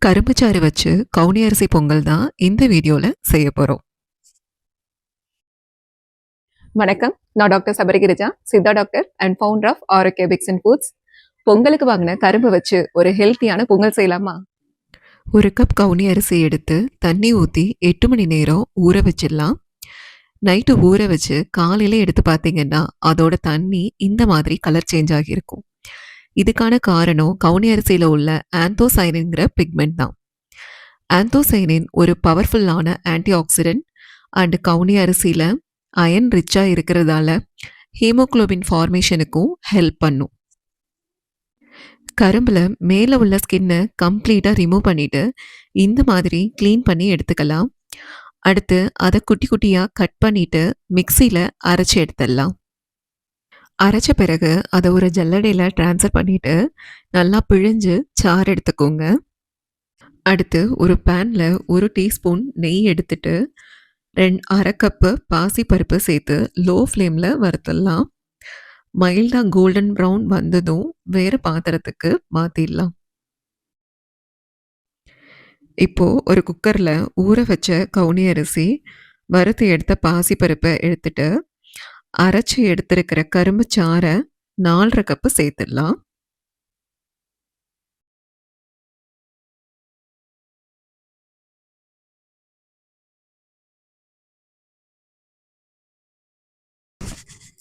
கரும்புச்சாறு வச்சு கவுனி அரிசி பொங்கல் தான் இந்த வீடியோல செய்ய போறோம். வணக்கம், நான் doctor Sabarigirija, Siddha doctor and founder of Arokya picks and foods. பொங்கலுக்கு வாங்கின கரும்பு வச்சு ஒரு ஹெல்த்தியான பொங்கல் செய்யலாமா? ஒரு கப் கவுனி அரிசி எடுத்து தண்ணி ஊற்றி 8 மணி நேரம் ஊற வச்சிடலாம். நைட்டு ஊற வச்சு காலையில் எடுத்து பார்த்தீங்கன்னா அதோட தண்ணி இந்த மாதிரி கலர் சேஞ்ச் ஆகியிருக்கும். இதுக்கான காரணம் கவுனி அரிசியில் உள்ள ஆந்தோசைனின்கிற பிக்மெண்ட் தான். ஆந்தோசைனின் ஒரு பவர்ஃபுல்லான ஆன்டி ஆக்சிடென்ட் அண்ட் கவுனி அரிசியில் அயன் ரிச்சாக இருக்கிறதால ஹீமோக்ளோபின் ஃபார்மேஷனுக்கும் ஹெல்ப் பண்ணும். கரும்பில் மேலே உள்ள ஸ்கின்னை கம்ப்ளீட்டாக ரிமூவ் பண்ணிவிட்டு இந்த மாதிரி க்ளீன் பண்ணி எடுத்துக்கலாம். அடுத்து அதை குட்டி குட்டியாக கட் பண்ணிவிட்டு மிக்சியில் அரைச்சி எடுத்துடலாம். அரைச்ச பிறகு அதை ஒரு ஜல்லடையில் ட்ரான்ஸ்ஃபர் பண்ணிவிட்டு நல்லா பிழிஞ்சு சாறு எடுத்துக்கோங்க. அடுத்து ஒரு பேனில் 1 டீஸ்பூன் நெய் எடுத்துட்டு 1/2 கப்பு பாசிப்பருப்பு சேர்த்து லோ ஃப்ளேமில் வறுத்துடலாம். மைல்டாக கோல்டன் ப்ரௌன் வந்ததும் வேறு பாத்திரத்துக்கு மாற்றிடலாம். இப்போது ஒரு குக்கரில் ஊற வச்ச கவுனி அரிசி, வறுத்து எடுத்த பாசிப்பருப்பை எடுத்துட்டு அரைச்சி எடுத்திருக்கிற கரும்பு சாறை 4/2 கப்பு சேர்த்துடலாம்.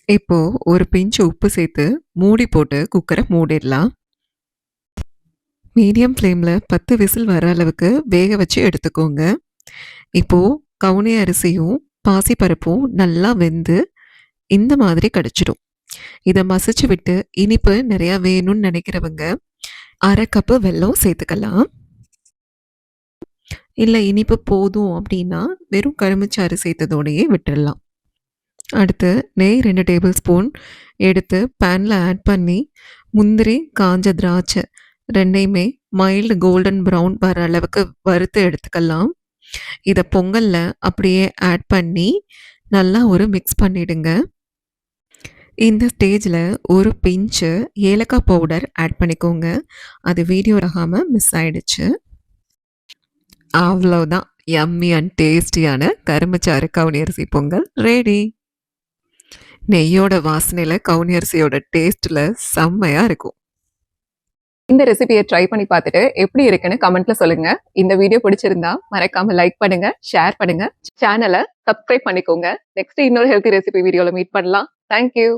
இப்போ ஒரு பிஞ்ச் உப்பு சேர்த்து மூடி போட்டு குக்கரை மூடிடலாம். மீடியம் ஃப்ளேமில் 10 விசில் வர அளவுக்கு வேக வச்சு எடுத்துக்கோங்க. இப்போது கவுனி அரிசியும் பாசிப்பருப்பும் நல்லா வெந்து இந்த மாதிரி கிடச்சிடும். இதை மசிச்சு விட்டு இனிப்பு நிறையா வேணும்னு நினைக்கிறவங்க 1/2 கப்பு வெல்லம் சேர்த்துக்கலாம். இல்லை இனிப்பு போதும் அப்படின்னா வெறும் கரும்புச்சாறு சேர்த்ததோடையே விட்டுடலாம். அடுத்து நெய் 2 டேபிள் ஸ்பூன் எடுத்து பேனில் ஆட் பண்ணி முந்திரி, காஞ்ச திராட்சை ரெண்டையுமே மைல்டு கோல்டன் ப்ரௌன் வர அளவுக்கு வறுத்து எடுத்துக்கலாம். இதை பொங்கலில் அப்படியே ஆட் பண்ணி நல்லா ஒரு மிக்ஸ் பண்ணிவிடுங்க. இந்த ஸ்டேஜில் ஒரு பிஞ்சு ஏலக்காய் பவுடர் ஆட் பண்ணிக்கோங்க. அது வீடியோ ஆகாமல் மிஸ் ஆகிடுச்சு. அவ்வளோதான், யம்மி அண்ட் டேஸ்டியான கரும்புச்சாறு கவுனி அரிசி பொங்கல் ரெடி. நெய்யோட வாசனையில் கவுனி அரிசியோட டேஸ்ட்டில் செம்மையாக இருக்கும். இந்த ரெசிபியை ட்ரை பண்ணி பார்த்துட்டு எப்படி இருக்குன்னு கமெண்ட்ல சொல்லுங்க. இந்த வீடியோ பிடிச்சிருந்தா மறக்காம லைக் பண்ணுங்க, ஷேர் பண்ணுங்க, சேனலை சப்ஸ்கிரைப் பண்ணிக்கோங்க. நெக்ஸ்ட் இன்னொரு ஹெல்த்தி ரெசிபி வீடியோல மீட் பண்ணலாம். தேங்க்யூ.